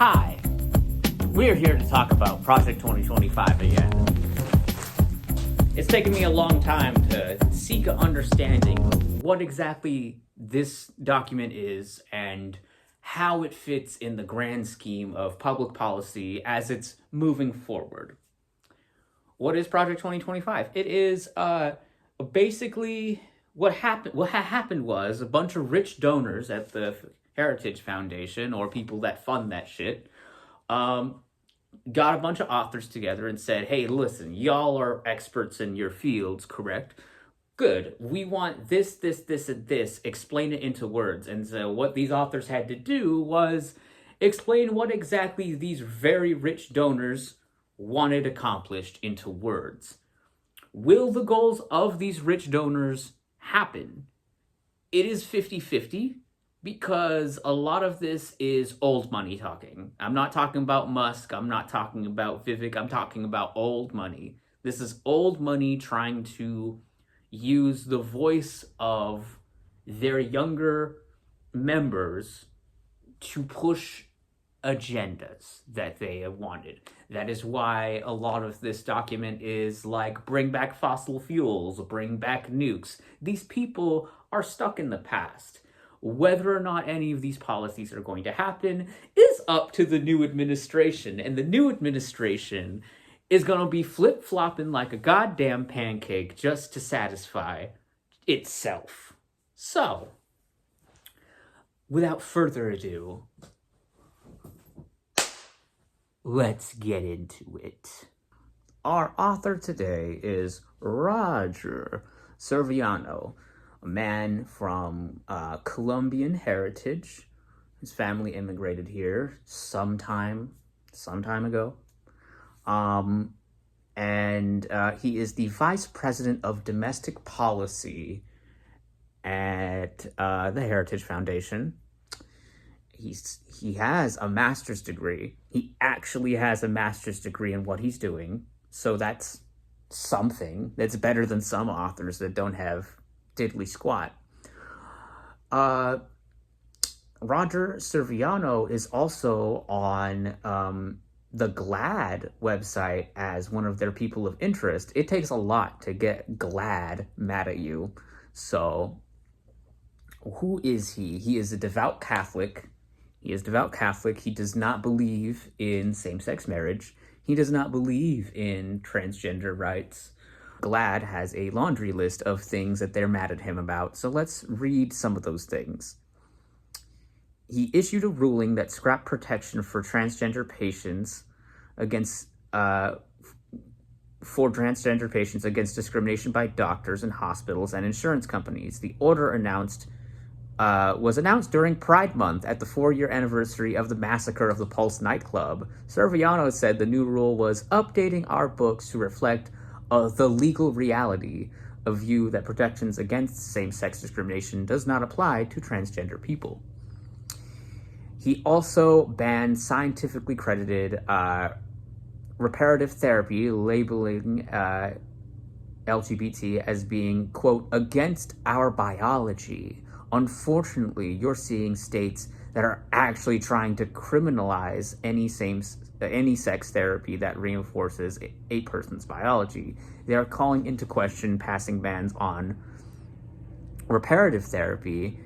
Hi, we're here to talk about Project 2025 again. It's taken me a long time to seek an understanding of what exactly this document is and how it fits in the grand scheme of public policy as it's moving forward. What is Project 2025? It is basically what happened. What happened was a bunch of rich donors at the Heritage Foundation, or people that fund that shit, got a bunch of authors together and said, hey, listen, y'all are experts in your fields, correct? Good. We want this, and this. Explain it into words. And so what these authors had to do was explain what exactly these very rich donors wanted accomplished into words. Will the goals of these rich donors happen? It is 50-50. Because a lot of this is old money talking. I'm not talking about Musk. I'm not talking about Vivek. I'm talking about old money. This is old money trying to use the voice of their younger members to push agendas that they have wanted. That is why a lot of this document is like, bring back fossil fuels, bring back nukes. These people are stuck in the past. Whether or not any of these policies are going to happen is up to the new administration. And the new administration is going to be flip-flopping like a goddamn pancake just to satisfy itself. So, without further ado, let's get into it. Our author today is Roger Serviano, a man from Colombian heritage. His family immigrated here some time ago. And he is the vice president of domestic policy at the Heritage Foundation. He has a master's degree. He actually has a master's degree in what he's doing. So that's something. That's better than some authors that don't have diddly squat. Roger Serviano is also on the GLAAD website as one of their people of interest. It takes a lot to get GLAAD mad at you. So, who is he? He is a devout Catholic. He does not believe in same-sex marriage. He does not believe in transgender rights. GLAAD has a laundry list of things that they're mad at him about, so let's read some of those things. He issued a ruling that scrapped protection for transgender patients against discrimination by doctors and hospitals and insurance companies. The order was announced during Pride Month at the 4-year anniversary of the massacre of the Pulse nightclub. Serviano said the new rule was updating our books to reflect the legal reality, a view that protections against same-sex discrimination does not apply to transgender people. He also banned scientifically credited reparative therapy, labeling LGBT as being, quote, against our biology. Unfortunately, you're seeing states that are actually trying to criminalize any sex therapy that reinforces a person's biology. They are calling into question passing bans on reparative therapy,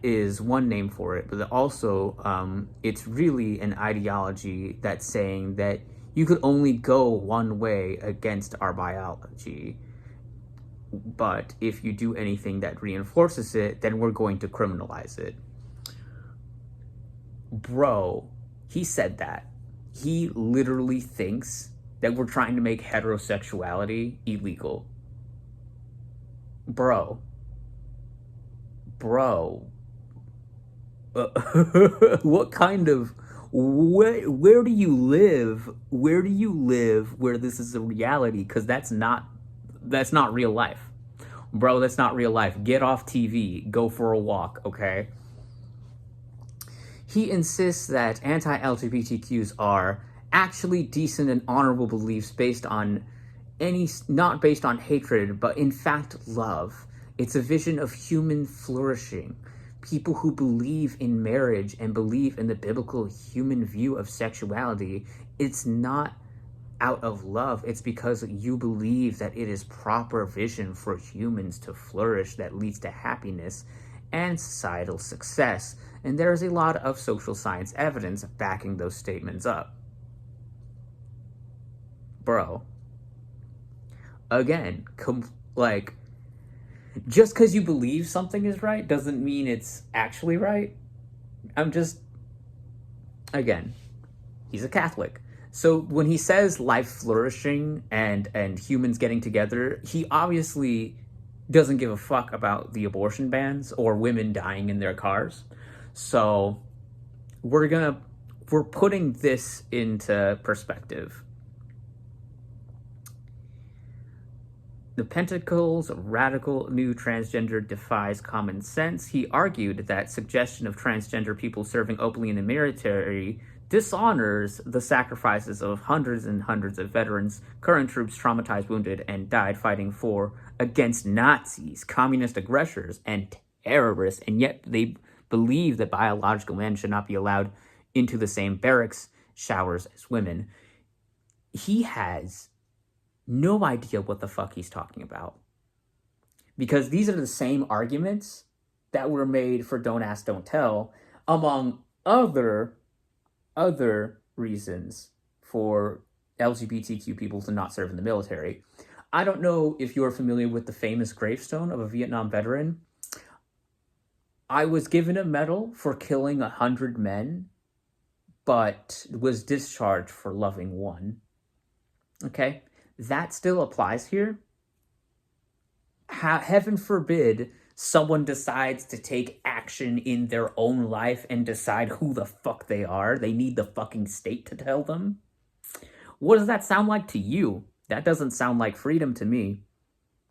is one name for it, but also it's really an ideology that's saying that you could only go one way against our biology, but if you do anything that reinforces it, then we're going to criminalize it. Bro, he said that. He literally thinks that we're trying to make heterosexuality illegal. Bro. What kind of... Where do you live? Where do you live where this is a reality? Because that's not real life. Bro, that's not real life. Get off TV. Go for a walk, okay? He insists that anti-LGBTQs are actually decent and honorable beliefs not based on hatred, but in fact love. It's a vision of human flourishing. people who believe in marriage and believe in the biblical human view of sexuality, it's not out of love. It's because you believe that it is proper vision for humans to flourish that leads to happiness and societal success. And there is a lot of social science evidence backing those statements up. Bro, again, like, just because you believe something is right doesn't mean it's actually right. Again, he's a Catholic. So when he says life flourishing and humans getting together, he obviously doesn't give a fuck about the abortion bans or women dying in their cars. So we're putting this into perspective. The Pentacle's radical new transgender defies common sense. He argued that suggestion of transgender people serving openly in the military dishonors the sacrifices of hundreds and hundreds of veterans, current troops traumatized, wounded, and died fighting against Nazis, communist aggressors, and terrorists, and yet they believe that biological men should not be allowed into the same barracks showers as women. He has no idea what the fuck he's talking about. Because these are the same arguments that were made for Don't Ask, Don't Tell, among other reasons for LGBTQ people to not serve in the military. I don't know if you're familiar with the famous gravestone of a Vietnam veteran. I was given a medal for killing 100 men, but was discharged for loving one. Okay? That still applies here. Heaven forbid someone decides to take action in their own life and decide who the fuck they are. They need the fucking state to tell them. What does that sound like to you? That doesn't sound like freedom to me.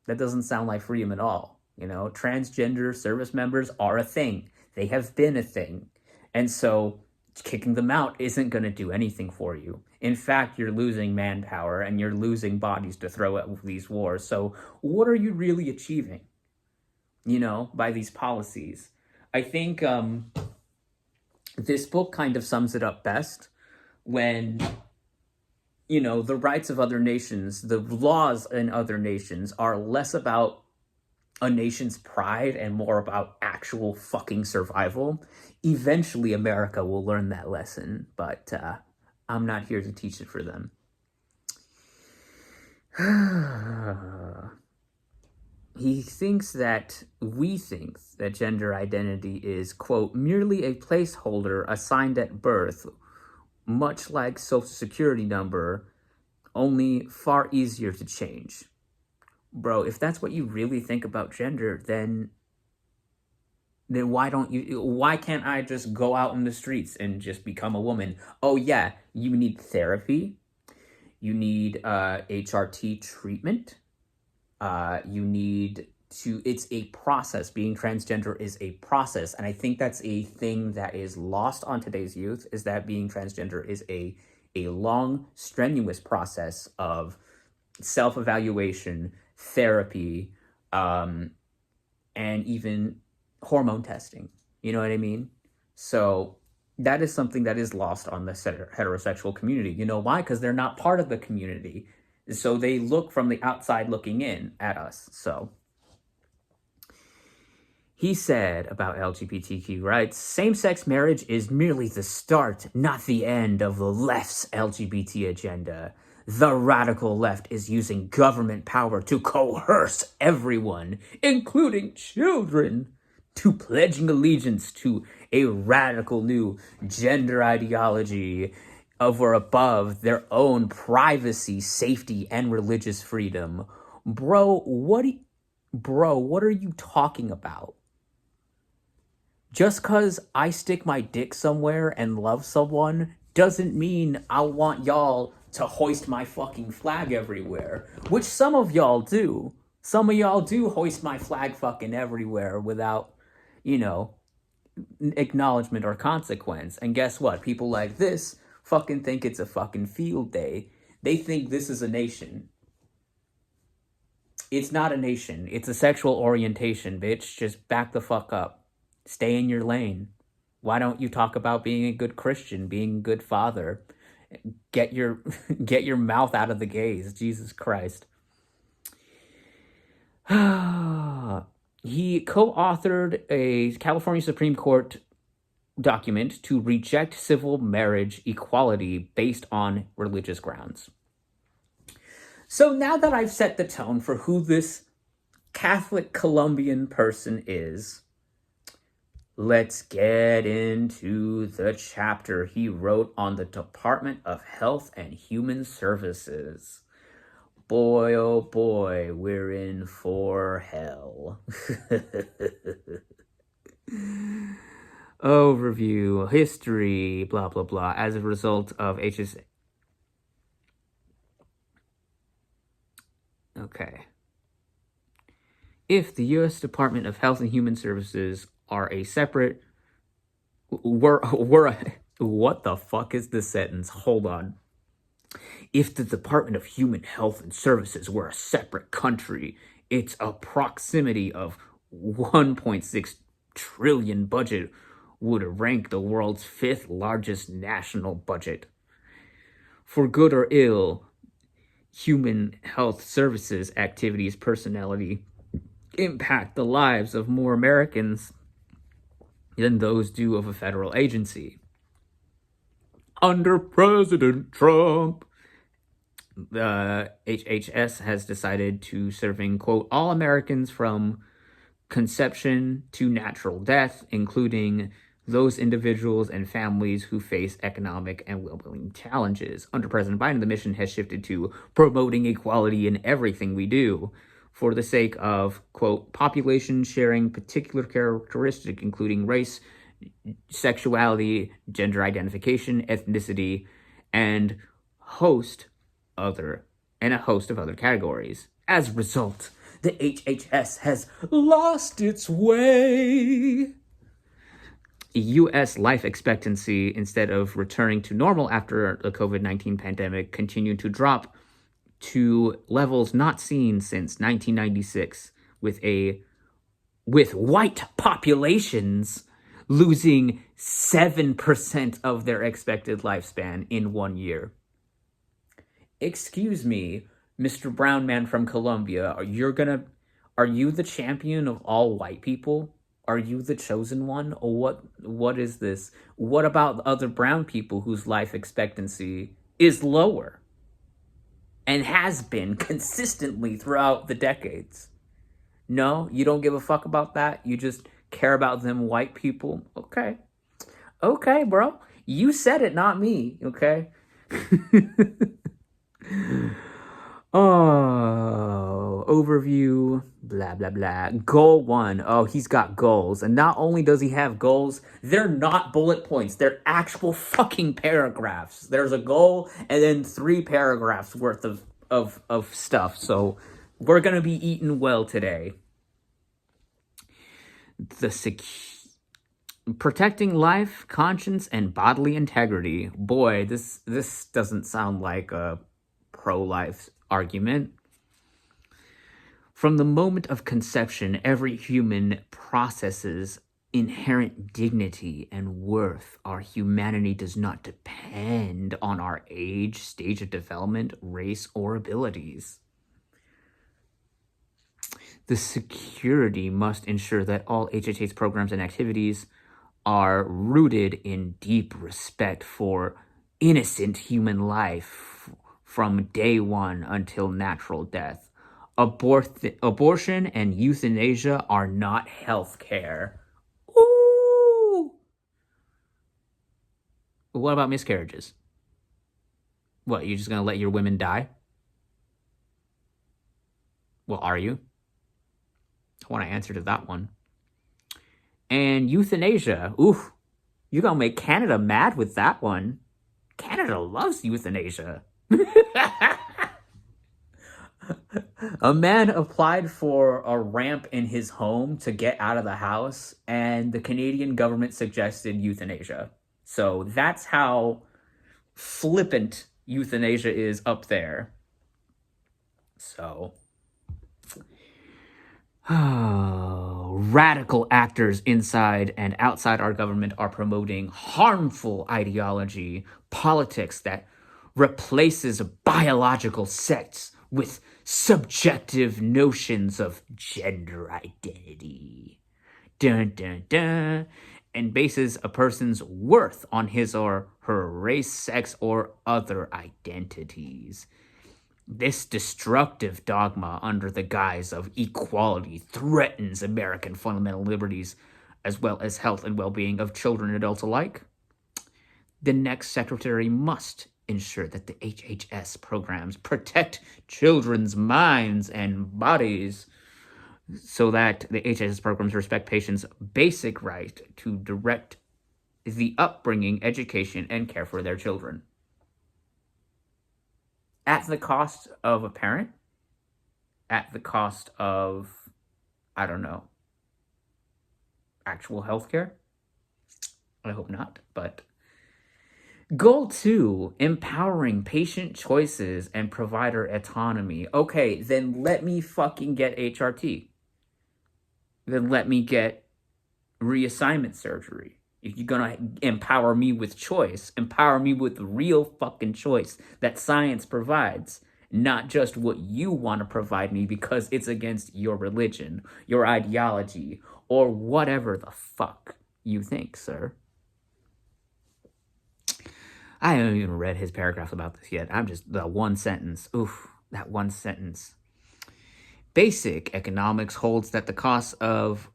That doesn't sound like freedom at all. You know, transgender service members are a thing. They have been a thing. And so kicking them out isn't going to do anything for you. In fact, you're losing manpower and you're losing bodies to throw at these wars. So what are you really achieving, you know, by these policies? I think this book kind of sums it up best when, you know, the rights of other nations, the laws in other nations are less about a nation's pride and more about actual fucking survival. Eventually, America will learn that lesson, but I'm not here to teach it for them. We think that gender identity is, quote, merely a placeholder assigned at birth, much like Social Security number, only far easier to change. Bro, if that's what you really think about gender, then why can't I just go out in the streets and just become a woman? Oh yeah, you need therapy. You need HRT treatment. It's a process. Being transgender is a process. And I think that's a thing that is lost on today's youth, is that being transgender is a long, strenuous process of self-evaluation, therapy, and even hormone testing. You know what I mean? So that is something that is lost on the heterosexual community. You know why? Because they're not part of the community. So they look from the outside looking in at us. So he said about LGBTQ rights, same-sex marriage is merely the start, not the end of the left's LGBT agenda. The radical left is using government power to coerce everyone, including children, to pledging allegiance to a radical new gender ideology over above their own privacy, safety, and religious freedom. Bro, what are you talking about? Just because I stick my dick somewhere and love someone doesn't mean I want y'all to hoist my fucking flag everywhere, which some of y'all do. Some of y'all do hoist my flag fucking everywhere without, you know, acknowledgement or consequence. And guess what? People like this fucking think it's a fucking field day. They think this is a nation. It's not a nation. It's a sexual orientation, bitch. Just back the fuck up. Stay in your lane. Why don't you talk about being a good Christian, being a good father? Get your get your mouth out of the gaze, Jesus Christ. He co-authored a California Supreme Court document to reject civil marriage equality based on religious grounds. So now that I've set the tone for who this Catholic Colombian person is, let's get into the chapter he wrote on the Department of Health and Human Services. Boy, oh boy, we're in for hell. Overview, history, blah, blah, blah. As a result of HHS. Okay. If the U.S. Department of Health and Human Services are a separate... What the fuck is this sentence? Hold on. If the Department of Human Health and Services were a separate country, its approximity of 1.6 trillion budget would rank the world's 5th largest national budget. For good or ill, human health services activities personality impact the lives of more Americans than those do of a federal agency. Under President Trump, the HHS has decided to serving, quote, all Americans from conception to natural death, including those individuals and families who face economic and well-being challenges. Under President Biden, the mission has shifted to promoting equality in everything we do for the sake of, quote, population sharing particular characteristics, including race, sexuality, gender identification, ethnicity, and a host of other categories. As a result, the HHS has lost its way. U.S. life expectancy, instead of returning to normal after the COVID-19 pandemic, continued to drop to levels not seen since 1996, with white populations losing 7% of their expected lifespan in 1 year. Excuse me, Mr. Brown Man from Colombia, are you the champion of all white people? Are you the chosen one? Or what is this? What about other brown people whose life expectancy is lower and has been consistently throughout the decades? No, you don't give a fuck about that? You just care about them white people? Okay. Okay, bro. You said it, not me, okay? Oh, overview, blah, blah, blah. Goal 1. Oh, he's got goals. And not only does he have goals, they're not bullet points. They're actual fucking paragraphs. There's a goal and then 3 paragraphs worth of stuff. So we're going to be eating well today. Protecting life, conscience, and bodily integrity. Boy, this doesn't sound like a pro-life argument. From the moment of conception, every human possesses inherent dignity and worth. Our humanity does not depend on our age, stage of development, race, or abilities. The security must ensure that all HHS programs and activities are rooted in deep respect for innocent human life from day one until natural death. Abortion and euthanasia are not health care. Ooh! What about miscarriages? What, you're just gonna let your women die? Well, are you? I want to answer to that one. And euthanasia. Ooh, you're gonna make Canada mad with that one. Canada loves euthanasia. A man applied for a ramp in his home to get out of the house, and the Canadian government suggested euthanasia. So that's how flippant euthanasia is up there. So Radical actors inside and outside our government are promoting harmful ideology, politics that replaces biological sex with subjective notions of gender identity. Dun dun dun. And bases a person's worth on his or her race, sex, or other identities. This destructive dogma, under the guise of equality, threatens American fundamental liberties as well as health and well being of children and adults alike. The next secretary must ensure that the HHS programs protect children's minds and bodies so that the HHS programs respect patients' basic right to direct the upbringing, education, and care for their children. At the cost of a parent, at the cost of, I don't know, actual healthcare? I hope not, but Goal 2, empowering patient choices and provider autonomy. Okay, then let me fucking get HRT. Then let me get reassignment surgery. If you're gonna empower me with choice, empower me with real fucking choice that science provides, not just what you want to provide me because it's against your religion, your ideology, or whatever the fuck you think, sir. I haven't even read his paragraph about this yet. I'm just, the one sentence. Oof, that one sentence. Basic economics holds that the costs of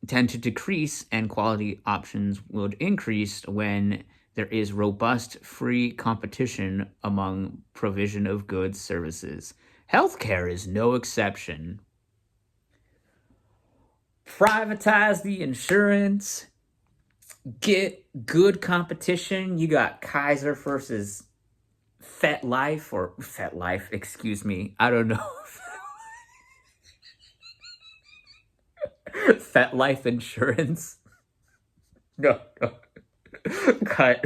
tend to decrease and quality options would increase when there is robust free competition among provision of goods, services. Healthcare is no exception. Privatize the insurance. Get good competition. You got Kaiser versus FetLife, excuse me. I don't know. FetLife insurance. No. Cut.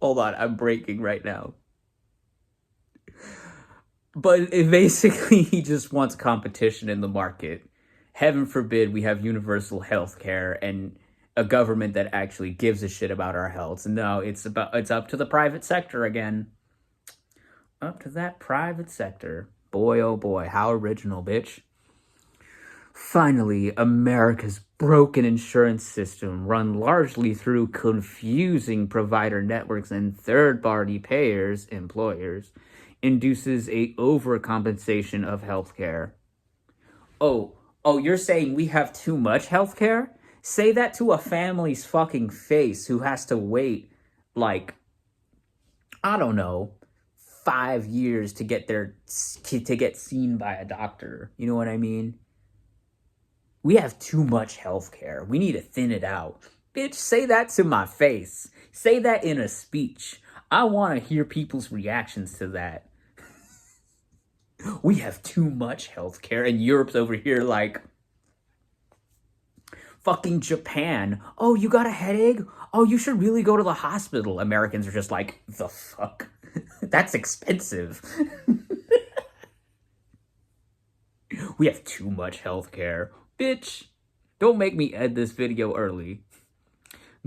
Hold on, I'm breaking right now. But basically, he just wants competition in the market. Heaven forbid we have universal health care and a government that actually gives a shit about our health. No, it's up to the private sector again. Up to that private sector. Boy, oh boy, how original, bitch. Finally, America's broken insurance system, run largely through confusing provider networks and third-party payers, employers, induces a overcompensation of healthcare. Oh, you're saying we have too much healthcare? Say that to a family's fucking face who has to wait, like, I don't know, 5 years to get seen by a doctor. You know what I mean? We have too much healthcare. We need to thin it out. Bitch, say that to my face. Say that in a speech. I want to hear people's reactions to that. We have too much healthcare, and Europe's over here like, fucking Japan. Oh, you got a headache? Oh, you should really go to the hospital. Americans are just like, the fuck? That's expensive. We have too much healthcare. Bitch, don't make me end this video early.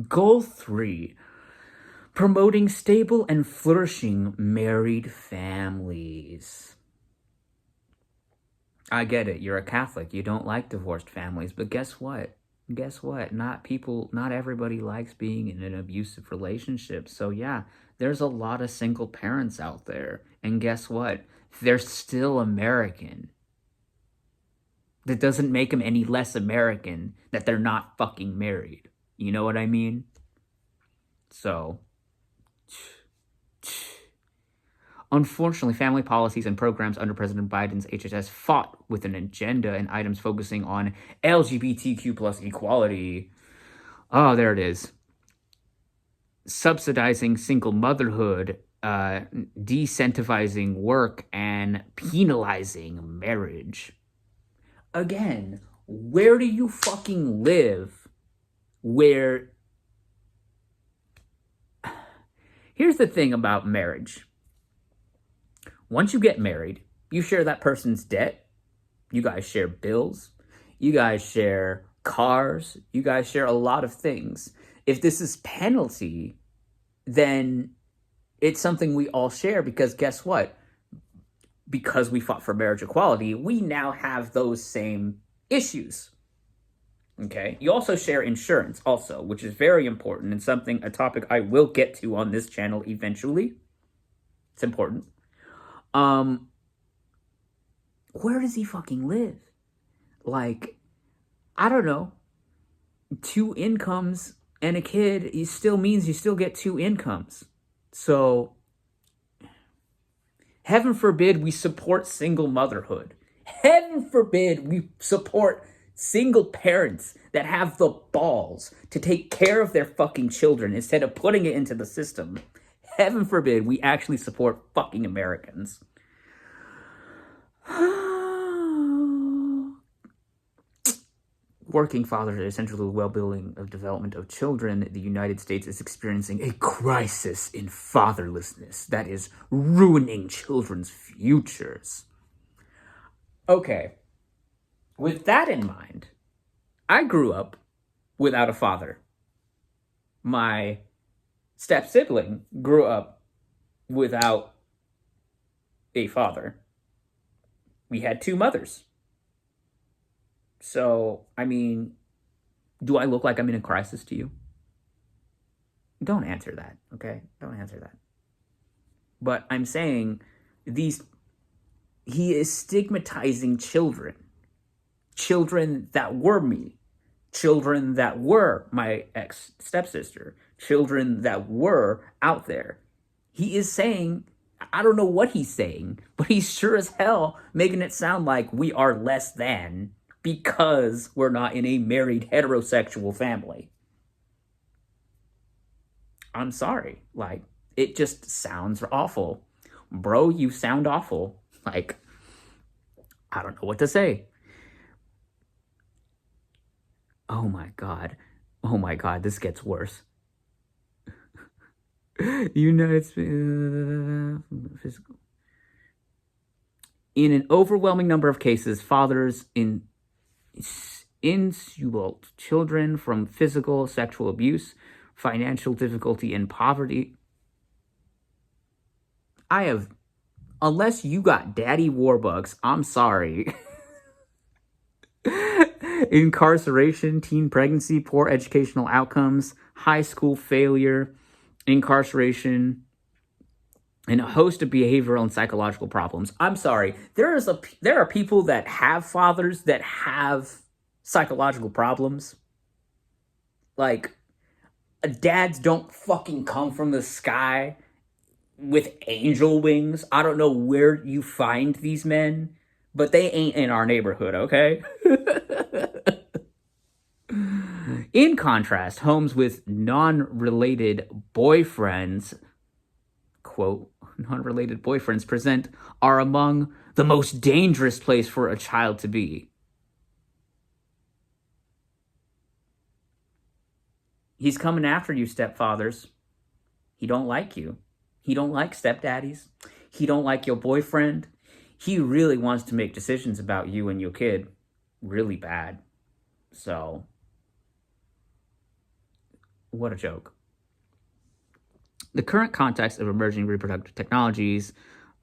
Goal 3, promoting stable and flourishing married families. I get it, you're a Catholic, you don't like divorced families, but guess what? Not everybody likes being in an abusive relationship. So yeah, there's a lot of single parents out there. And guess what? They're still American. That doesn't make them any less American that they're not fucking married. You know what I mean? So, unfortunately, family policies and programs under President Biden's HHS fought with an agenda and items focusing on LGBTQ plus equality. Oh, there it is. Subsidizing single motherhood, decentivizing work, and penalizing marriage. Again, where do you fucking live where... Here's the thing about marriage. Once you get married, you share that person's debt. You guys share bills. You guys share cars. You guys share a lot of things. If this is penalty, then it's something we all share, because guess what? Because we fought for marriage equality, we now have those same issues. Okay. You also share insurance also, which is very important and a topic I will get to on this channel eventually. It's important. Where does he fucking live? Like, I don't know. 2 incomes and a kid, it still means you still get 2 incomes. So, heaven forbid we support single motherhood. Heaven forbid we support single parents that have the balls to take care of their fucking children instead of putting it into the system. Heaven forbid we actually support fucking Americans. Working fathers are essential to the well-being of development of children. The United States is experiencing a crisis in fatherlessness that is ruining children's futures. Okay, with that in mind, I grew up without a father. My step-sibling grew up without a father. We had 2 mothers. So, I mean, do I look like I'm in a crisis to you? Don't answer that, okay? Don't answer that. But I'm saying he is stigmatizing children. Children that were me. Children that were my ex-stepsister. Children that were out there. He is saying, I don't know what he's saying, but he's sure as hell making it sound like we are less than because we're not in a married heterosexual family. I'm sorry. Like, it just sounds awful. Bro, you sound awful. Like, I don't know what to say. Oh my God. Oh my God, this gets worse. United States physical. In an overwhelming number of cases, fathers insulate children from physical, sexual abuse, financial difficulty, and poverty. Unless you got daddy warbucks, I'm sorry. Incarceration, teen pregnancy, poor educational outcomes, high school failure, incarceration, and a host of behavioral and psychological problems. I'm sorry. There are people that have fathers that have psychological problems. Like, dads don't fucking come from the sky with angel wings. I don't know where you find these men, but they ain't in our neighborhood, okay? In contrast, homes with non-related boyfriends, quote, non-related boyfriends are among the most dangerous place for a child to be. He's coming after you, stepfathers. He don't like you. He don't like stepdaddies. He don't like your boyfriend. He really wants to make decisions about you and your kid really bad. So, what a joke. The current context of emerging reproductive technologies,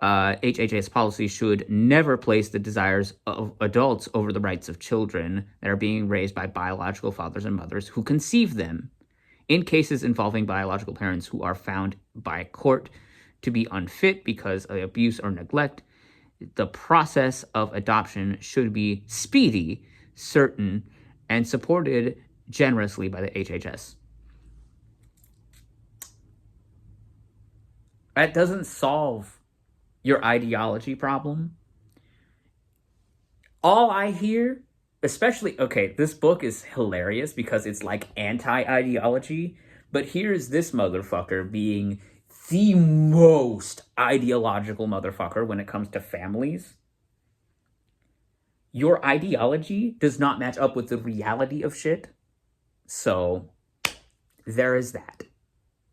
HHS policy should never place the desires of adults over the rights of children that are being raised by biological fathers and mothers who conceive them. In cases involving biological parents who are found by court to be unfit because of abuse or neglect, the process of adoption should be speedy, certain, and supported generously by the HHS. That doesn't solve your ideology problem. All I hear, especially, okay, this book is hilarious because it's like anti-ideology, but here's this motherfucker being the most ideological motherfucker when it comes to families. Your ideology does not match up with the reality of shit. So, there is that.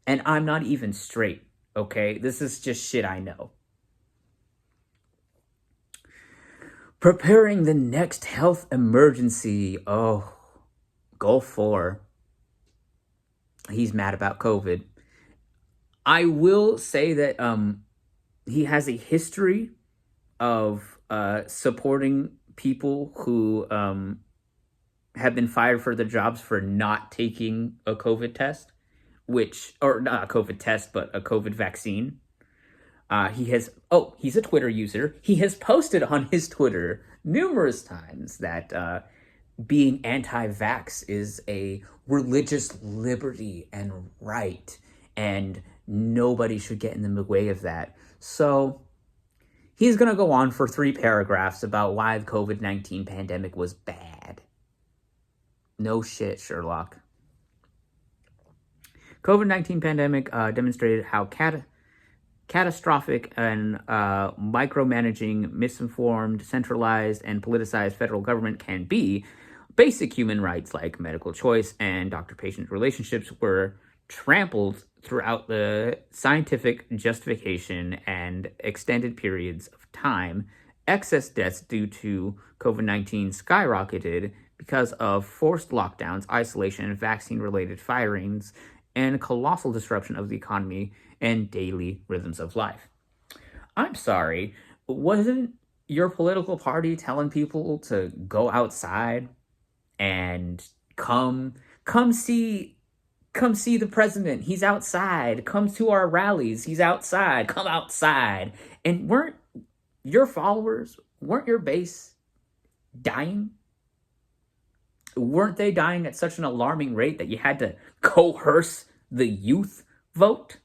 And I'm not even straight, okay? This is just shit I know. Preparing the next health emergency. Oh, Gulf 4. He's mad about COVID. I will say that he has a history of supporting people who have been fired for their jobs for not taking a COVID test, or not a COVID test, but a COVID vaccine. He's a Twitter user. He has posted on his Twitter numerous times that being anti-vax is a religious liberty and right, and nobody should get in the way of that. So he's going to go on for 3 paragraphs about why the COVID-19 pandemic was bad. No shit, Sherlock. COVID-19 pandemic demonstrated how catastrophic and micromanaging, misinformed, centralized, and politicized federal government can be. Basic human rights like medical choice and doctor-patient relationships were trampled throughout the scientific justification and extended periods of time. Excess deaths due to COVID-19 skyrocketed because of forced lockdowns, isolation, vaccine-related firings, and colossal disruption of the economy and daily rhythms of life. I'm sorry, wasn't your political party telling people to go outside and come see the president? He's outside. Come to our rallies. He's outside. Come outside. And weren't your followers, weren't your base dying? Weren't they dying at such an alarming rate that you had to coerce the youth vote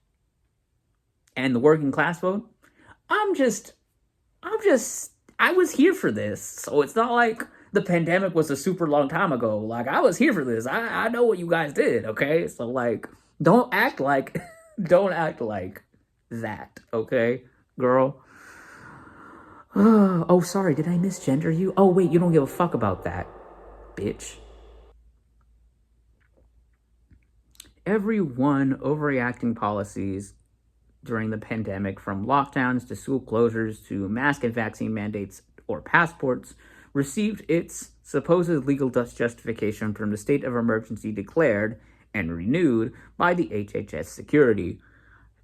and the working class vote? I was here for this. So it's not like the pandemic was a super long time ago. Like, I was here for this. I know what you guys did, okay? So, like, don't act like that, okay, girl? Oh, sorry, did I misgender you? Oh, wait, you don't give a fuck about that, bitch. Everyone overreacting policies during the pandemic, from lockdowns to school closures to mask and vaccine mandates or passports, received its supposed legal justification from the state of emergency declared and renewed by the HHS security.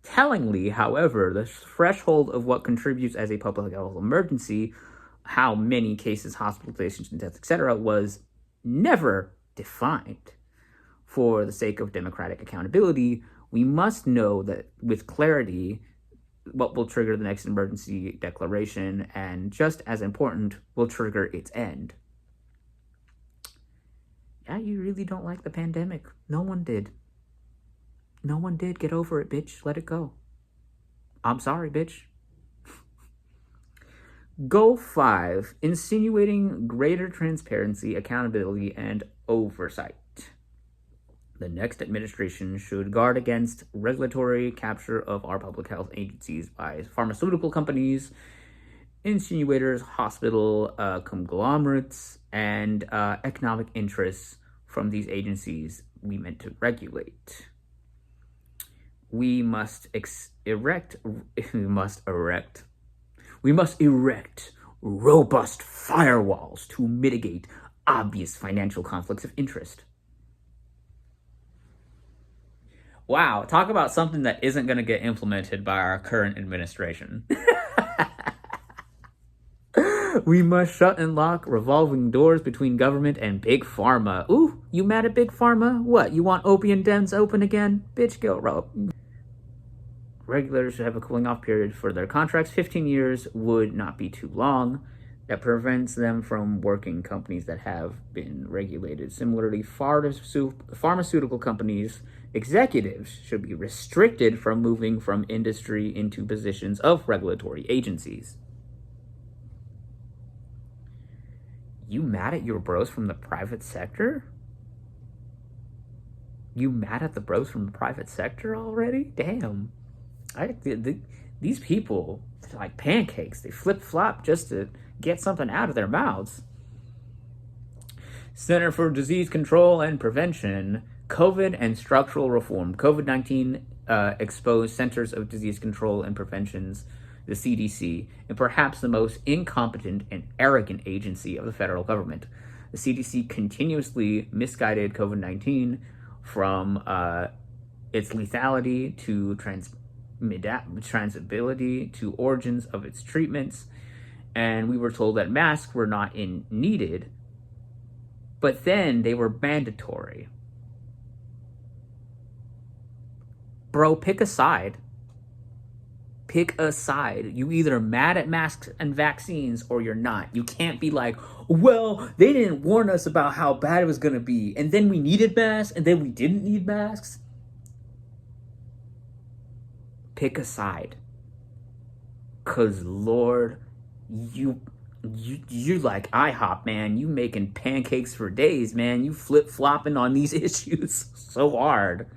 Tellingly, however, the threshold of what contributes as a public health emergency, how many cases, hospitalizations, and deaths, etc., was never defined. For the sake of democratic accountability, we must know that with clarity what will trigger the next emergency declaration, and just as important, will trigger its end. Yeah, you really don't like the pandemic. No one did. No one did. Get over it, bitch. Let it go. I'm sorry, bitch. Goal 5, insinuating greater transparency, accountability, and oversight. The next administration should guard against regulatory capture of our public health agencies by pharmaceutical companies, insinuators, hospital conglomerates, and economic interests from these agencies we meant to regulate. We must erect robust firewalls to mitigate obvious financial conflicts of interest. Wow, talk about something that isn't going to get implemented by our current administration. We must shut and lock revolving doors between government and Big Pharma. Ooh, you mad at Big Pharma? What, you want opium dens open again? Bitch, go rob. Regulators should have a cooling off period for their contracts. 15 years would not be too long. That prevents them from working companies that have been regulated. Similarly, pharmaceutical companies' executives should be restricted from moving from industry into positions of regulatory agencies. You mad at your bros from the private sector? You mad at the bros from the private sector already? Damn. These people, they're like pancakes. They flip-flop just to get something out of their mouths. Center for Disease Control and Prevention, COVID and Structural Reform. COVID-19 exposed centers of disease control and prevention's the CDC, and perhaps the most incompetent and arrogant agency of the federal government. The CDC continuously misguided COVID-19 from its lethality to transmissibility to origins of its treatments, and we were told that masks were not needed, but then they were mandatory. Bro, pick a side. Pick a side. You either mad at masks and vaccines or you're not. You can't be like, well, they didn't warn us about how bad it was going to be, and then we needed masks, and then we didn't need masks. Pick a side. Cause Lord, you're like IHOP, man. You making pancakes for days, man. You flip-flopping on these issues so hard.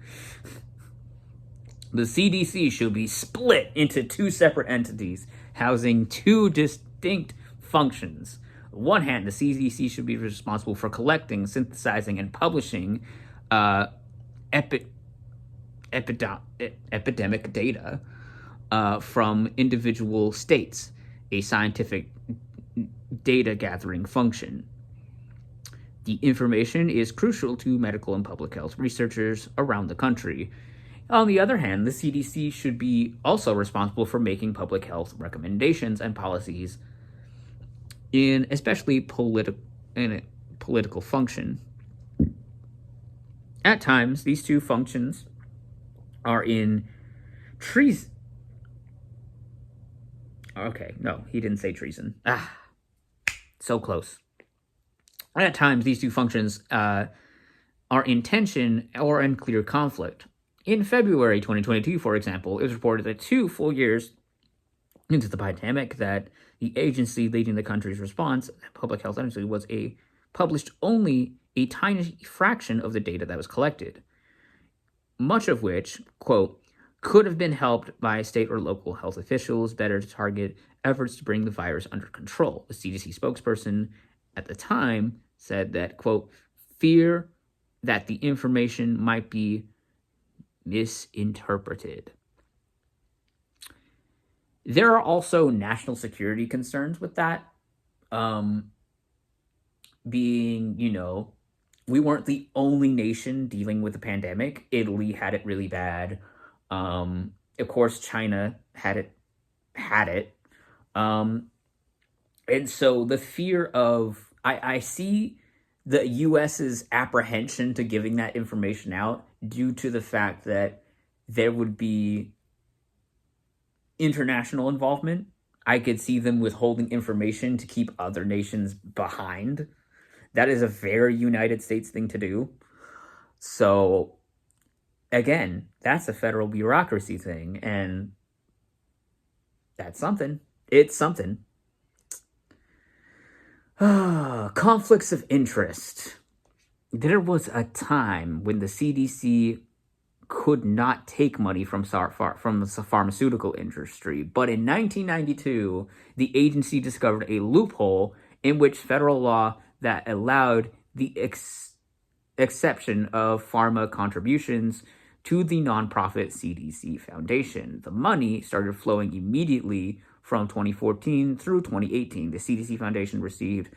The CDC should be split into two separate entities, housing two distinct functions. On one hand, the CDC should be responsible for collecting, synthesizing, and publishing epidemic data from individual states, a scientific data gathering function. The information is crucial to medical and public health researchers around the country. On the other hand, the CDC should be also responsible for making public health recommendations and policies in especially political function. At times, these two functions are in treason. Okay, no, he didn't say treason. So close. At times, these two functions are in tension or in clear conflict. In February 2022, for example, it was reported that 2 full years into the pandemic that the agency leading the country's response, Public Health Agency, published only a tiny fraction of the data that was collected, much of which, quote, could have been helped by state or local health officials better to target efforts to bring the virus under control. The CDC spokesperson at the time said that, quote, fear that the information might be misinterpreted. There are also national security concerns with that. Being, we weren't the only nation dealing with the pandemic. Italy had it really bad. Of course, China had it. And so the fear of, I see the US's apprehension to giving that information out due to the fact that there would be international involvement. I could see them withholding information to keep other nations behind. That is a very United States thing to do. So, again, that's a federal bureaucracy thing, and that's something. It's something. Conflicts of interest. There was a time when the CDC could not take money from the pharmaceutical industry, but in 1992, the agency discovered a loophole in which federal law that allowed the exception of pharma contributions to the nonprofit CDC Foundation. The money started flowing immediately from 2014 through 2018. The CDC Foundation received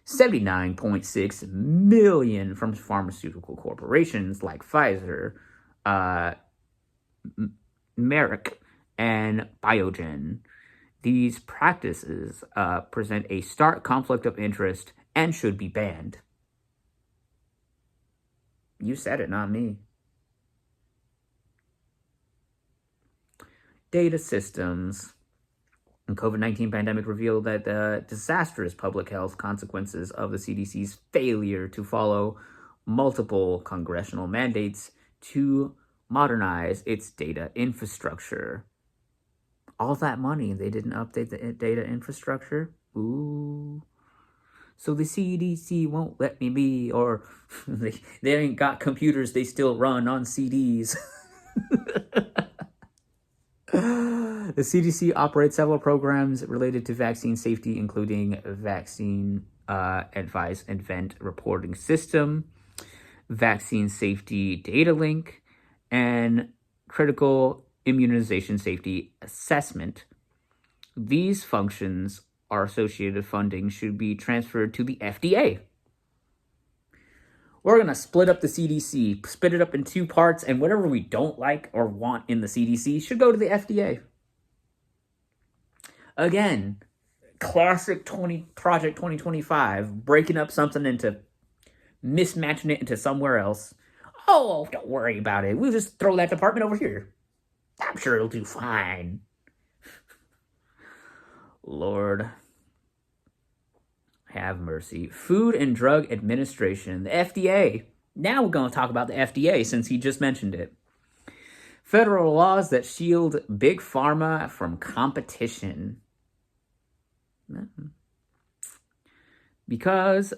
$79.6 million from pharmaceutical corporations like Pfizer, Merck, and Biogen. These practices present a stark conflict of interest and should be banned. You said it, not me. Data systems. The COVID-19 pandemic revealed that the disastrous public health consequences of the CDC's failure to follow multiple congressional mandates to modernize its data infrastructure. All that money, they didn't update the data infrastructure? Ooh. So the CDC won't let me be, or they ain't got computers, they still run on CDs. The CDC operates several programs related to vaccine safety, including Vaccine Advice Event Reporting System, Vaccine Safety Data Link, and Critical Immunization Safety Assessment. These functions are associated funding should be transferred to the FDA. We're going to split up the CDC, split it up in two parts, and whatever we don't like or want in the CDC should go to the FDA. Again, classic Project 2025, breaking up something into, mismatching it into somewhere else. Oh, don't worry about it. We'll just throw that department over here. I'm sure it'll do fine. Lord have mercy. Food and Drug Administration, the FDA. Now we're going to talk about the FDA since he just mentioned it. Federal laws that shield big pharma from competition. Because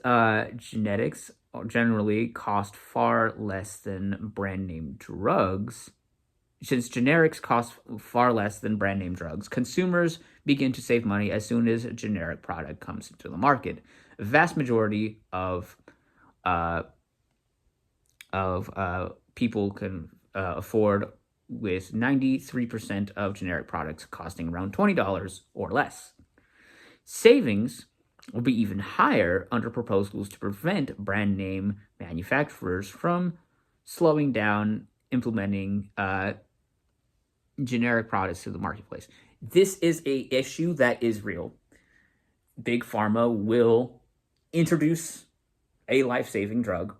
genetics generally cost far less than brand name drugs. Since generics cost far less than brand name drugs, consumers begin to save money as soon as a generic product comes into the market. A vast majority of people can afford, with 93% of generic products costing around $20 or less. Savings will be even higher under proposals to prevent brand name manufacturers from slowing down implementing generic products to the marketplace. This is a issue that is real. Big Pharma will introduce a life-saving drug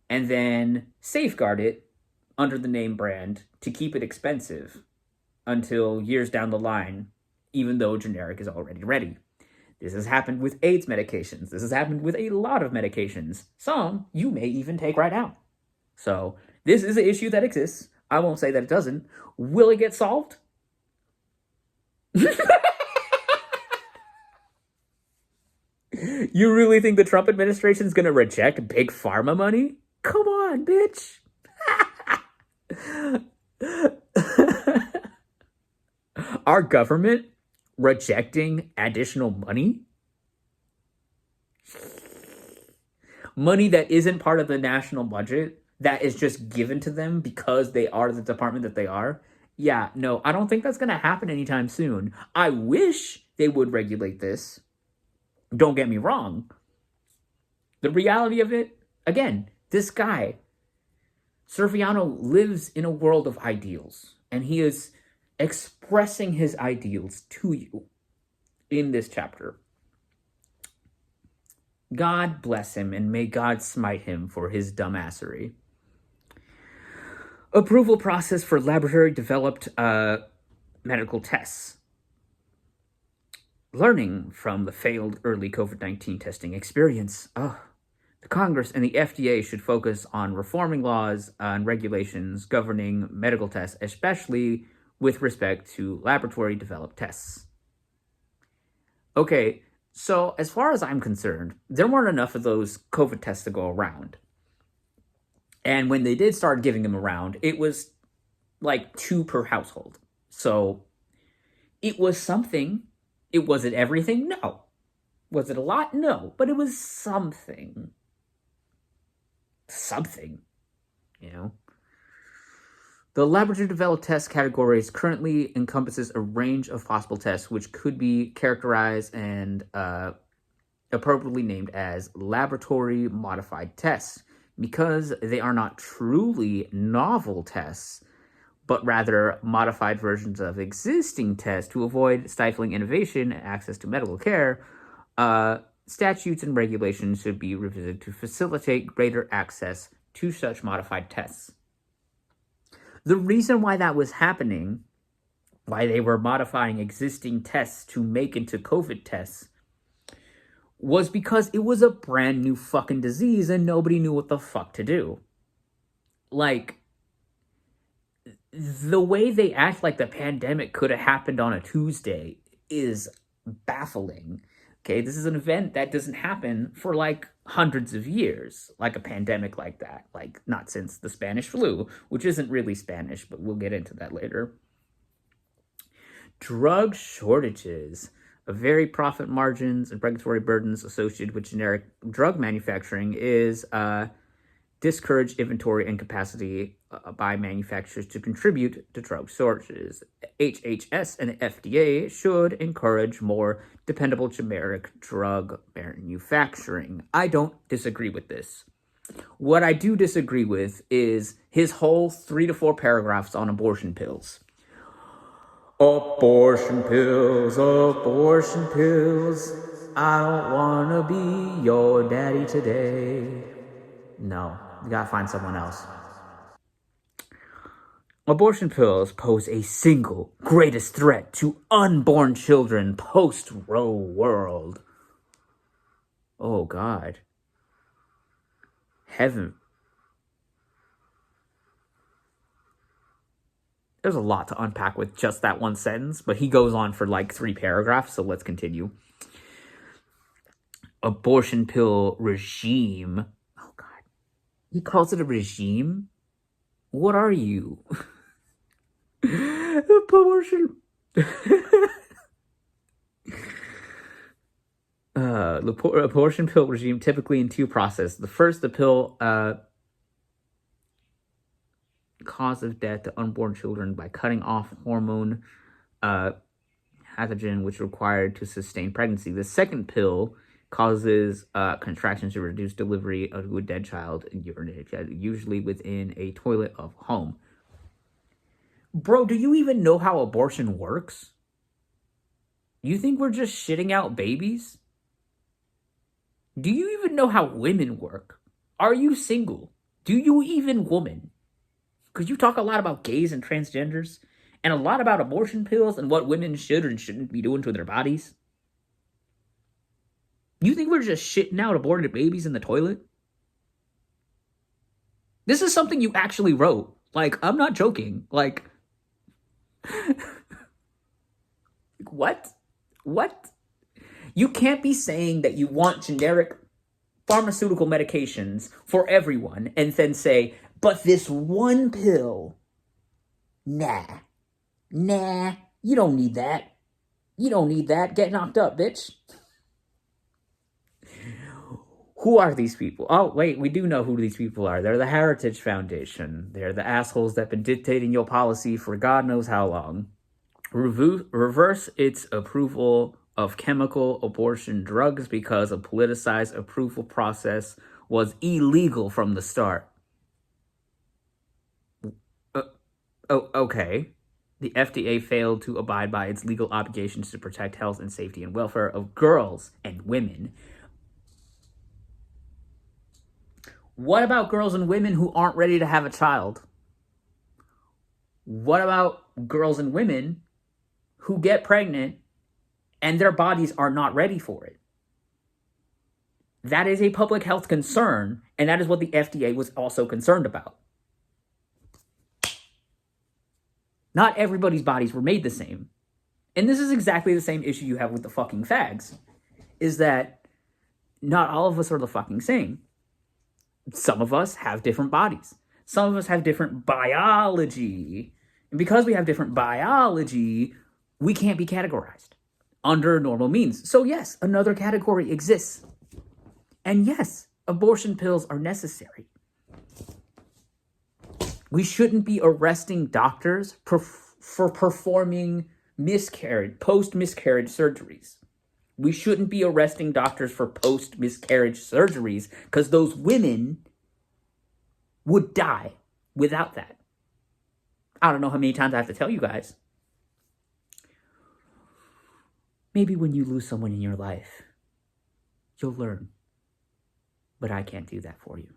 and then safeguard it under the name brand to keep it expensive until years down the line, even though generic is already ready. This has happened with AIDS medications. This has happened with a lot of medications. Some you may even take right now. So this is an issue that exists. I won't say that it doesn't. Will it get solved? You really think the Trump administration is going to reject big pharma money? Come on, bitch. Our government rejecting additional money? Money that isn't part of the national budget, that is just given to them because they are the department that they are? Yeah, no, I don't think that's going to happen anytime soon. I wish they would regulate this. Don't get me wrong. The reality of it, again, this guy, Serviano, lives in a world of ideals, and he is expressing his ideals to you in this chapter. God bless him, and may God smite him for his dumbassery. Approval process for laboratory-developed medical tests. Learning from the failed early COVID-19 testing experience, the Congress and the FDA should focus on reforming laws and regulations governing medical tests, especially with respect to laboratory-developed tests. Okay, so as far as I'm concerned, there weren't enough of those COVID tests to go around. And when they did start giving them around, it was like 2 per household. So it was something. Was it everything? No. Was it a lot? No. But it was something. Something, you know. The laboratory-developed test categories currently encompasses a range of possible tests which could be characterized and appropriately named as laboratory-modified tests because they are not truly novel tests, but rather modified versions of existing tests to avoid stifling innovation and access to medical care. Statutes and regulations should be revisited to facilitate greater access to such modified tests. The reason why that was happening, why they were modifying existing tests to make into COVID tests, was because it was a brand new fucking disease and nobody knew what the fuck to do. Like, the way they act like the pandemic could have happened on a Tuesday is baffling. Okay, this is an event that doesn't happen for like hundreds of years, like a pandemic like that. Like, not since the Spanish flu, which isn't really Spanish, but we'll get into that later. Drug shortages, very profit margins and regulatory burdens associated with generic drug manufacturing is discourage inventory and capacity by manufacturers to contribute to drug shortages. HHS and FDA should encourage more dependable generic drug manufacturing. I don't disagree with this. What I do disagree with is his whole 3 to 4 paragraphs on abortion pills. Abortion pills, abortion pills. I don't wanna be your daddy today. No, you gotta find someone else. Abortion pills pose a single greatest threat to unborn children post-Roe world. Oh, God. Heaven. There's a lot to unpack with just that one sentence, but he goes on for like 3 paragraphs, so let's continue. Abortion pill regime. Oh, God. He calls it a regime? What are you? Abortion. Abortion pill regime typically in 2 processes. The first, the pill cause of death to unborn children by cutting off hormone pathogen which is required to sustain pregnancy. The second pill causes contractions to reduce delivery of a dead child, usually within a toilet of home. Bro, do you even know how abortion works? You think we're just shitting out babies? Do you even know how women work? Are you single? Do you even woman? Because you talk a lot about gays and transgenders, and a lot about abortion pills and what women should and shouldn't be doing to their bodies. You think we're just shitting out aborted babies in the toilet? This is something you actually wrote. Like, I'm not joking. Like, what? What? You can't be saying that you want generic pharmaceutical medications for everyone and then say, but this one pill, nah, you don't need that. You don't need that. Get knocked up, bitch. Who are these people? Oh, wait, we do know who these people are. They're the Heritage Foundation. They're the assholes that have been dictating your policy for God knows how long. Reverse its approval of chemical abortion drugs because a politicized approval process was illegal from the start. Okay. The FDA failed to abide by its legal obligations to protect health and safety and welfare of girls and women. What about girls and women who aren't ready to have a child? What about girls and women who get pregnant and their bodies are not ready for it? That is a public health concern, and that is what the FDA was also concerned about. Not everybody's bodies were made the same. And this is exactly the same issue you have with the fucking fags, is that not all of us are the fucking same. Some of us have different bodies. Some of us have different biology. And because we have different biology, we can't be categorized under normal means. So yes, another category exists. And yes, abortion pills are necessary. We shouldn't be arresting doctors for performing post-miscarriage surgeries. We shouldn't be arresting doctors for post-miscarriage surgeries because those women would die without that. I don't know how many times I have to tell you guys. Maybe when you lose someone in your life, you'll learn. But I can't do that for you.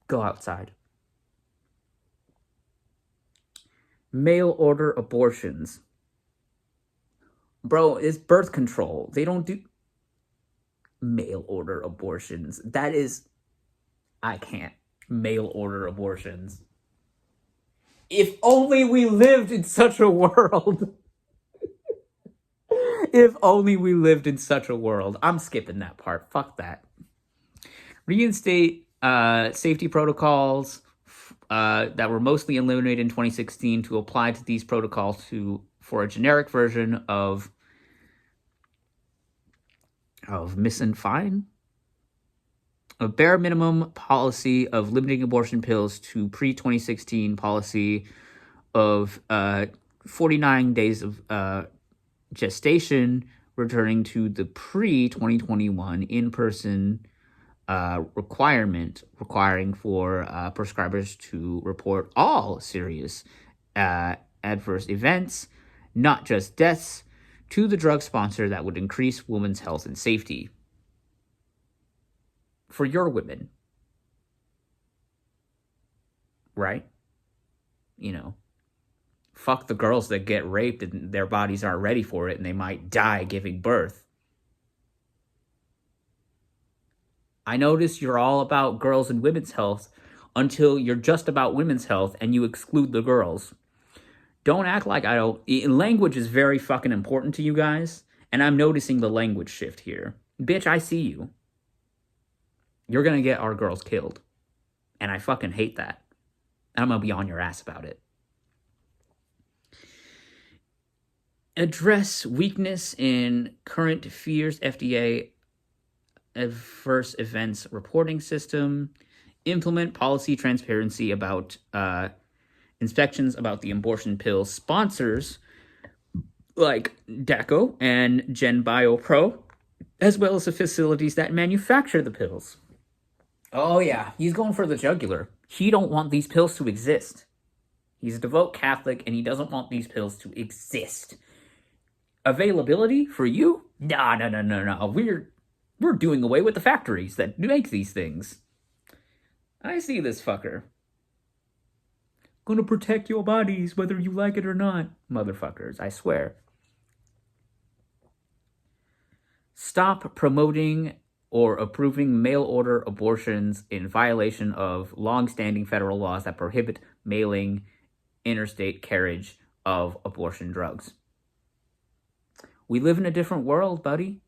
Go outside. Mail order abortions. Bro, it's birth control. They don't do mail order abortions. I can't. Mail order abortions. If only we lived in such a world. If only we lived in such a world. I'm skipping that part. Fuck that. Reinstate safety protocols that were mostly eliminated in 2016 to apply to these protocols for a generic version of misinfine. a bare minimum policy of limiting abortion pills to pre-2016 policy of 49 days of gestation, returning to the pre-2021 in-person requiring for prescribers to report all serious adverse events, not just deaths, to the drug sponsor that would increase women's health and safety. For your women. Right? Fuck the girls that get raped and their bodies aren't ready for it and they might die giving birth. I notice you're all about girls and women's health until you're just about women's health and you exclude the girls. Don't act like I don't. Language is very fucking important to you guys, and I'm noticing the language shift here. Bitch, I see you. You're gonna get our girls killed. And I fucking hate that. I'm gonna be on your ass about it. Address weakness in current fears FDA adverse events reporting system. Implement policy transparency about inspections about the abortion pill sponsors like DACO and GenBio Pro, as well as the facilities that manufacture the pills. Oh yeah, he's going for the jugular. He don't want these pills to exist. He's a devout Catholic and he doesn't want these pills to exist. Availability for you? No. We're doing away with the factories that make these things. I see this fucker. Gonna protect your bodies whether you like it or not. Motherfuckers, I swear. Stop promoting or approving mail-order abortions in violation of long-standing federal laws that prohibit mailing interstate carriage of abortion drugs. We live in a different world, buddy.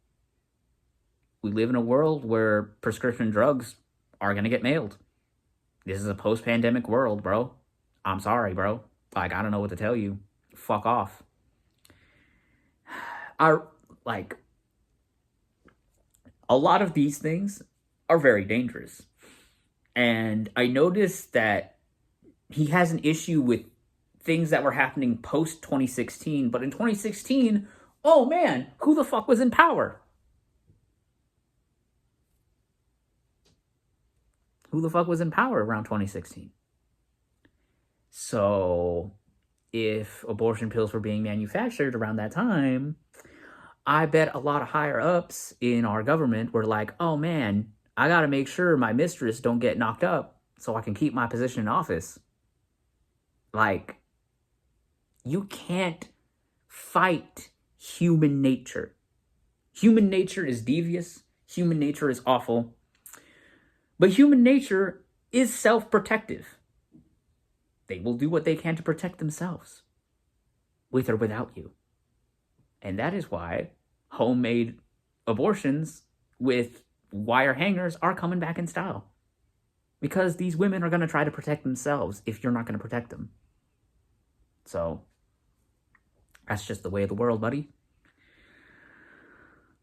We live in a world where prescription drugs are going to get mailed. This is a post-pandemic world, bro. I'm sorry, bro. I don't know what to tell you. Fuck off. A lot of these things are very dangerous. And I noticed that he has an issue with things that were happening post-2016. But in 2016, oh man, who the fuck was in power? Who the fuck was in power around 2016? So, if abortion pills were being manufactured around that time, I bet a lot of higher ups in our government were like, oh man, I gotta make sure my mistress don't get knocked up so I can keep my position in office. Like, you can't fight human nature. Human nature is devious. Human nature is awful. But human nature is self-protective. They will do what they can to protect themselves, with or without you. And that is why homemade abortions with wire hangers are coming back in style. Because these women are going to try to protect themselves if you're not going to protect them. So, that's just the way of the world, buddy.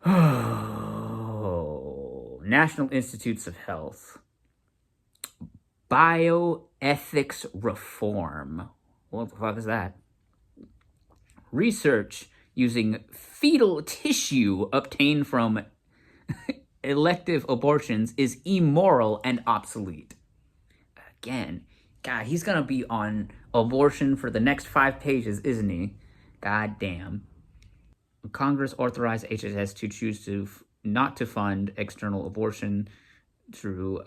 Oh, National Institutes of Health. Bioethics reform. What the fuck is that? Research using fetal tissue obtained from elective abortions is immoral and obsolete. Again, God, he's gonna be on abortion for the next 5 pages, isn't he? God damn. Congress authorized HHS to choose to not to fund external abortion through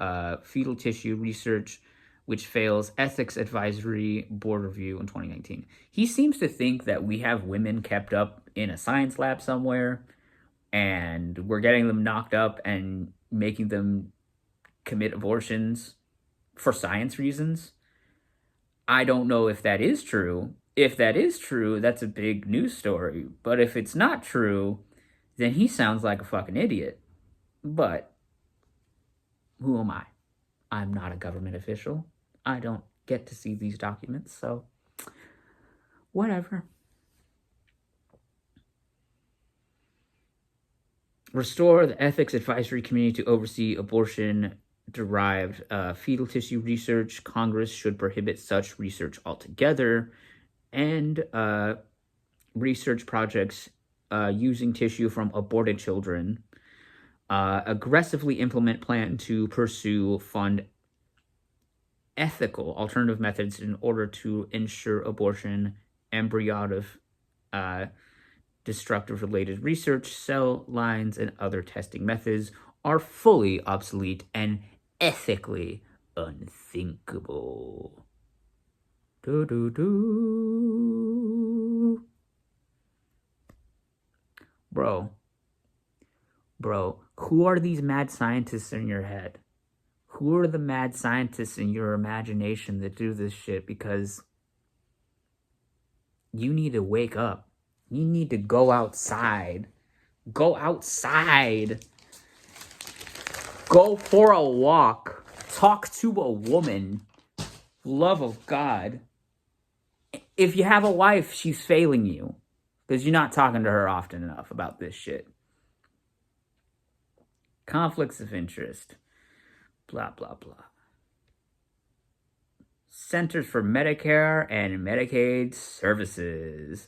fetal tissue research, which fails ethics advisory board review in 2019. He seems to think that we have women kept up in a science lab somewhere, and we're getting them knocked up and making them commit abortions for science reasons. I don't know if that is true. If that is true, that's a big news story. But if it's not true, then he sounds like a fucking idiot. But who am I? I'm not a government official. I don't get to see these documents, so whatever. Restore the ethics advisory committee to oversee abortion derived fetal tissue research. Congress should prohibit such research altogether, and research projects using tissue from aborted children. Aggressively implement plan to pursue fund ethical alternative methods in order to ensure abortion, embryonic destructive related research, cell lines, and other testing methods are fully obsolete and ethically unthinkable. Do do do. Bro, who are these mad scientists in your head? Who are the mad scientists in your imagination that do this shit? Because you need to wake up. You need to go outside. Go outside. Go for a walk. Talk to a woman. Love of God. If you have a wife, she's failing you because you're not talking to her often enough about this shit. Conflicts of interest. Blah, blah, blah. Centers for Medicare and Medicaid Services.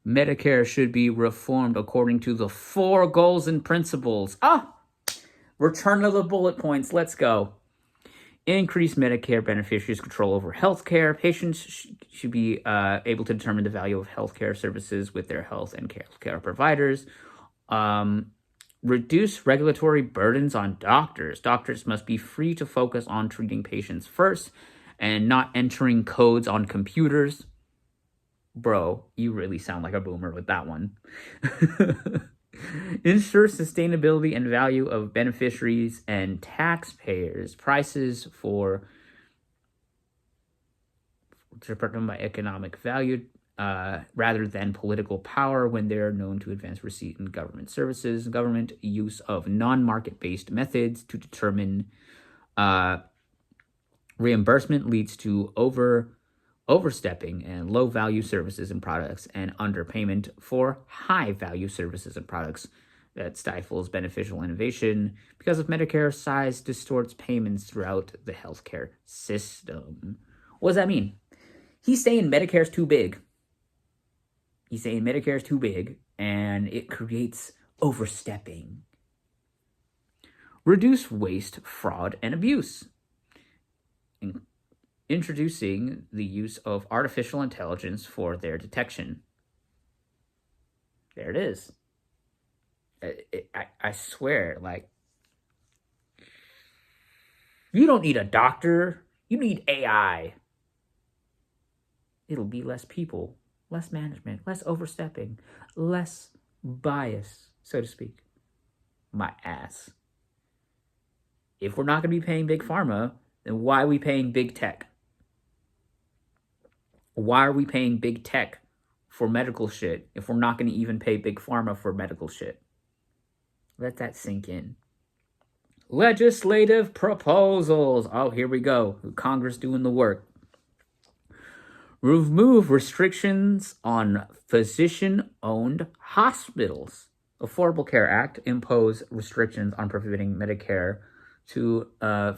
Medicare should be reformed according to the 4 goals and principles. Return to the bullet points. Let's go. Increase Medicare beneficiaries' control over healthcare. Patients should be able to determine the value of healthcare services with their health and care providers. Reduce regulatory burdens on doctors. Doctors must be free to focus on treating patients first and not entering codes on computers. Bro, you really sound like a boomer with that one. Ensure sustainability and value of beneficiaries and taxpayers. Prices for determined by economic value rather than political power when they're known to advance receipt in government services. Government use of non-market-based methods to determine reimbursement leads to overstepping and low-value services and products, and underpayment for high-value services and products that stifles beneficial innovation because of Medicare size distorts payments throughout the healthcare system. What does that mean? He's saying Medicare's too big. He's saying Medicare's too big, and it creates overstepping. Reduce waste, fraud, and abuse. Introducing the use of artificial intelligence for their detection. There it is. I swear, like, you don't need a doctor. You need AI. It'll be less people, less management, less overstepping, less bias, so to speak. My ass. If we're not going to be paying Big Pharma, then why are we paying Big Tech? Why are we paying Big Tech for medical shit if we're not going to even pay Big Pharma for medical shit? Let that sink in. Legislative proposals. Oh, here we go. Congress doing the work. Remove restrictions on physician-owned hospitals. Affordable Care Act impose restrictions on prohibiting Medicare to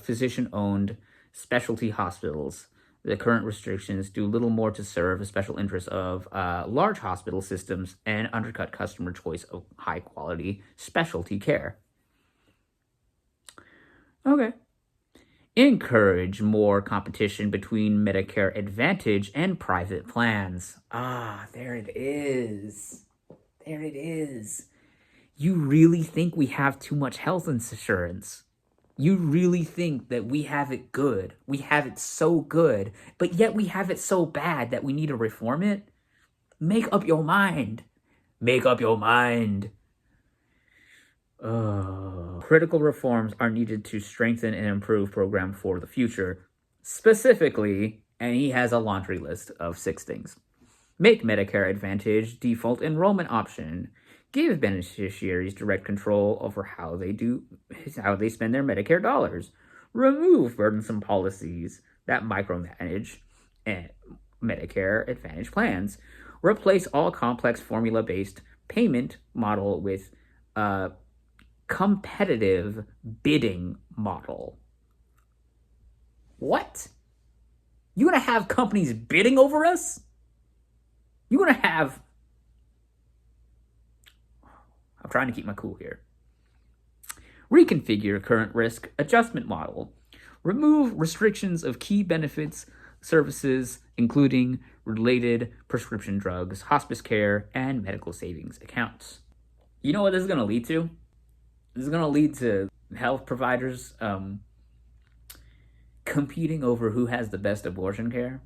physician-owned specialty hospitals. The current restrictions do little more to serve the special interests of large hospital systems and undercut customer choice of high-quality specialty care. Okay. Encourage more competition between Medicare Advantage and private plans. There it is. There it is. You really think we have too much health insurance? You really think that we have it good? We have it so good, but yet we have it so bad that we need to reform it? Make up your mind. Make up your mind. Critical reforms are needed to strengthen and improve program for the future. Specifically, and he has a laundry list of 6 things. Make Medicare Advantage default enrollment option. Give beneficiaries direct control over how they spend their Medicare dollars. Remove burdensome policies that micromanage Medicare Advantage plans. Replace all complex formula-based payment model with competitive bidding model. What? You gonna have companies bidding over us? You gonna have... I'm trying to keep my cool here. Reconfigure current risk adjustment model. Remove restrictions of key benefits, services, including related prescription drugs, hospice care, and medical savings accounts. You know what this is going to lead to? This is going to lead to health providers competing over who has the best abortion care.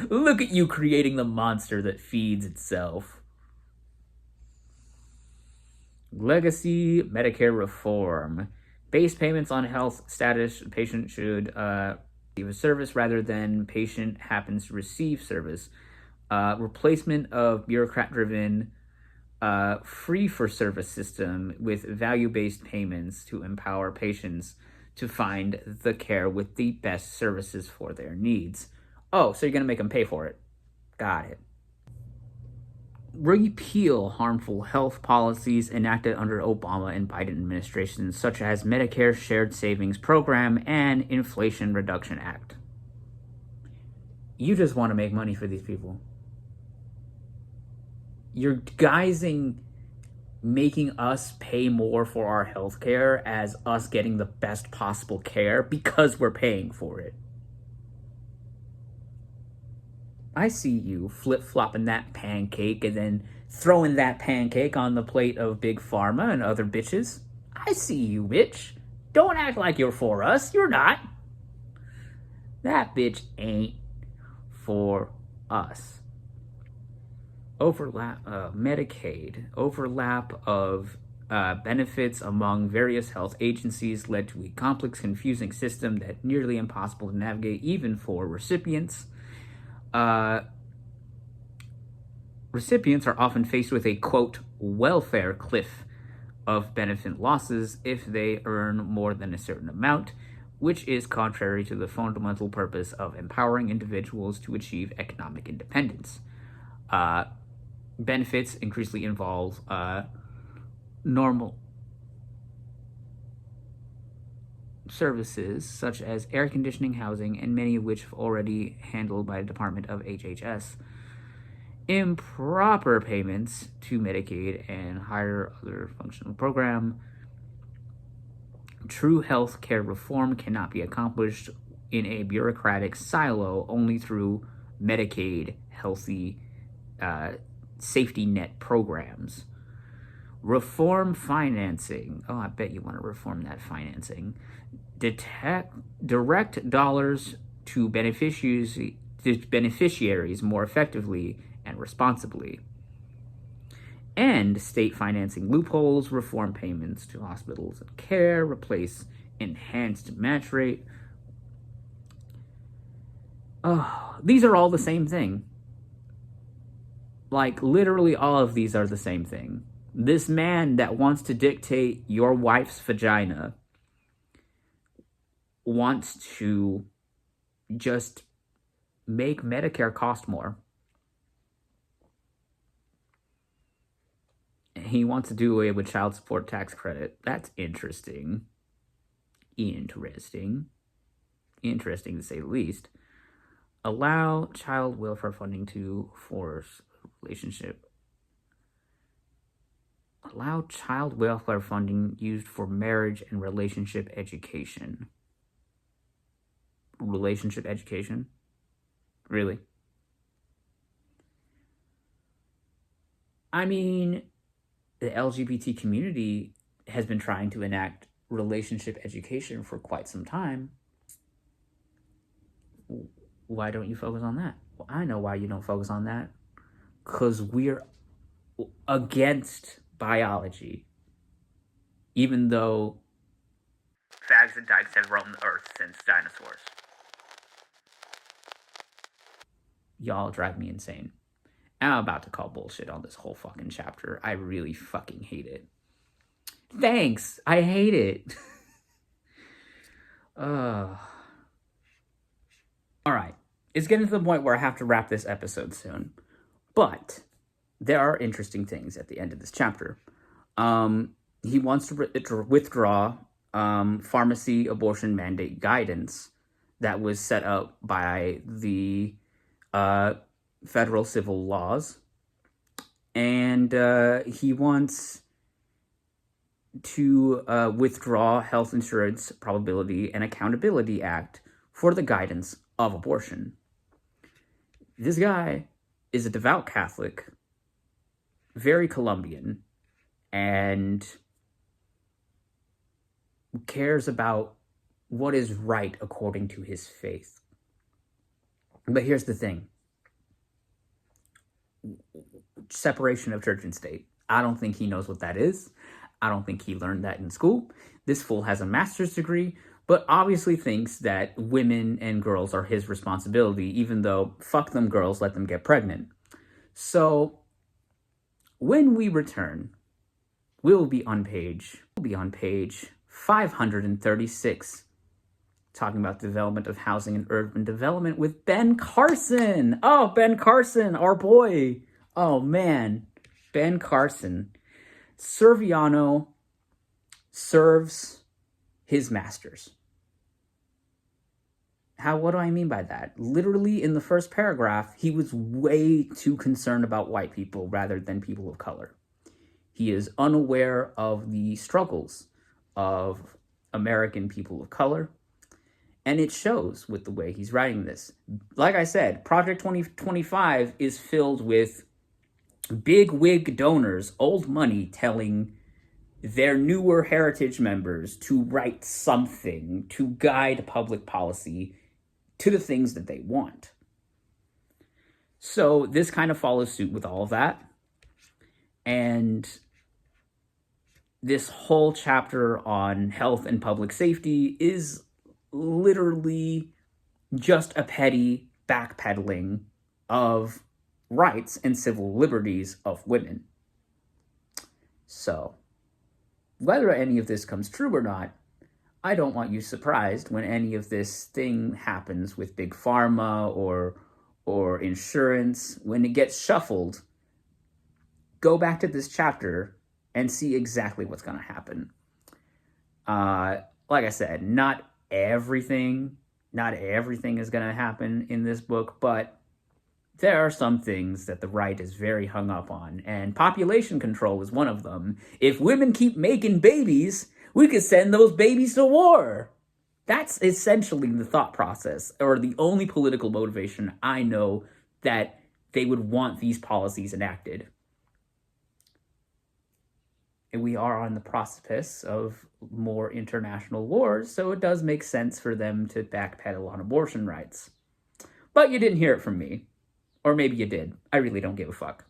Look at you creating the monster that feeds itself. Legacy Medicare reform. Base payments on health status. Patient should receive a service rather than patient happens to receive service. Replacement of bureaucrat-driven free-for-service system with value-based payments to empower patients to find the care with the best services for their needs. Oh, so you're going to make them pay for it. Got it. Repeal harmful health policies enacted under Obama and Biden administrations, such as Medicare Shared Savings Program and Inflation Reduction Act. You just want to make money for these people. You're guising making us pay more for our health care as us getting the best possible care because we're paying for it. I see you flip-flopping that pancake and then throwing that pancake on the plate of Big Pharma and other bitches. I see you, bitch. Don't act like you're for us. You're not. That bitch ain't for us. Medicaid. Overlap of benefits among various health agencies led to a complex, confusing system that nearly impossible to navigate even for recipients. Recipients are often faced with a, quote, welfare cliff of benefit losses if they earn more than a certain amount, which is contrary to the fundamental purpose of empowering individuals to achieve economic independence. Benefits increasingly involve normal services such as air conditioning, housing, and many of which are already handled by the Department of HHS. Improper payments to Medicaid and higher other functional program. True health care reform cannot be accomplished in a bureaucratic silo only through Medicaid healthy safety net programs. Reform financing. Oh, I bet you want to reform that financing. Direct dollars to beneficiaries more effectively and responsibly. End state financing loopholes, reform payments to hospitals and care, replace enhanced match rate. Oh, these are all the same thing. Like, literally all of these are the same thing. This man that wants to dictate your wife's vagina wants to just make Medicare cost more. He wants to do away with child support tax credit. That's interesting. Interesting to say the least. Allow child welfare funding to force relationship. Allow child welfare funding used for marriage and relationship education. Relationship education? Really? I mean, the LGBT community has been trying to enact relationship education for quite some time. Why don't you focus on that? Well, I know why you don't focus on that. Because we're against biology. Even though fags and dykes have roamed the earth since dinosaurs. Y'all drive me insane. I'm about to call bullshit on this whole fucking chapter. I really fucking hate it. Thanks. I hate it. All right. It's getting to the point where I have to wrap this episode soon. But there are interesting things at the end of this chapter. he wants to withdraw pharmacy abortion mandate guidance that was set up by the federal civil laws. And he wants to withdraw Health Insurance Probability and Accountability Act for the guidance of abortion. This guy is a devout Catholic, very Colombian, and cares about what is right according to his faith. But here's the thing. Separation of church and state. I don't think he knows what that is. I don't think he learned that in school. This fool has a master's degree, but obviously thinks that women and girls are his responsibility, even though fuck them girls, let them get pregnant. So when we return, we'll be on page 536, talking about development of housing and urban development with Ben Carson. Oh, Ben Carson, our boy. Oh, man. Ben Carson. Serviano serves his masters. What do I mean by that? Literally, in the first paragraph, he was way too concerned about white people rather than people of color. He is unaware of the struggles of American people of color, and it shows with the way he's writing this. Like I said, Project 2025 is filled with big wig donors, old money, telling their newer heritage members to write something to guide public policy to the things that they want. So this kind of follows suit with all of that. And this whole chapter on health and public safety is literally just a petty backpedaling of rights and civil liberties of women. So, whether any of this comes true or not, I don't want you surprised when any of this thing happens with big pharma or insurance. When it gets shuffled, go back to this chapter and see exactly what's going to happen. Like I said, not everything is going to happen in this book, but there are some things that the right is very hung up on, and population control is one of them. If women keep making babies, we could send those babies to war. That's essentially the thought process, or the only political motivation I know that they would want these policies enacted. And we are on the precipice of more international wars, so it does make sense for them to backpedal on abortion rights. But you didn't hear it from me. Or maybe you did. I really don't give a fuck.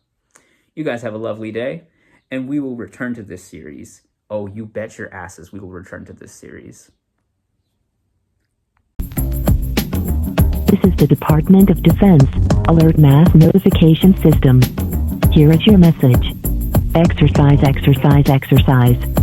You guys have a lovely day, and we will return to this series. Oh, you bet your asses we will return to this series. This is the Department of Defense Alert Mass Notification System. Here is your message. Exercise, exercise, exercise.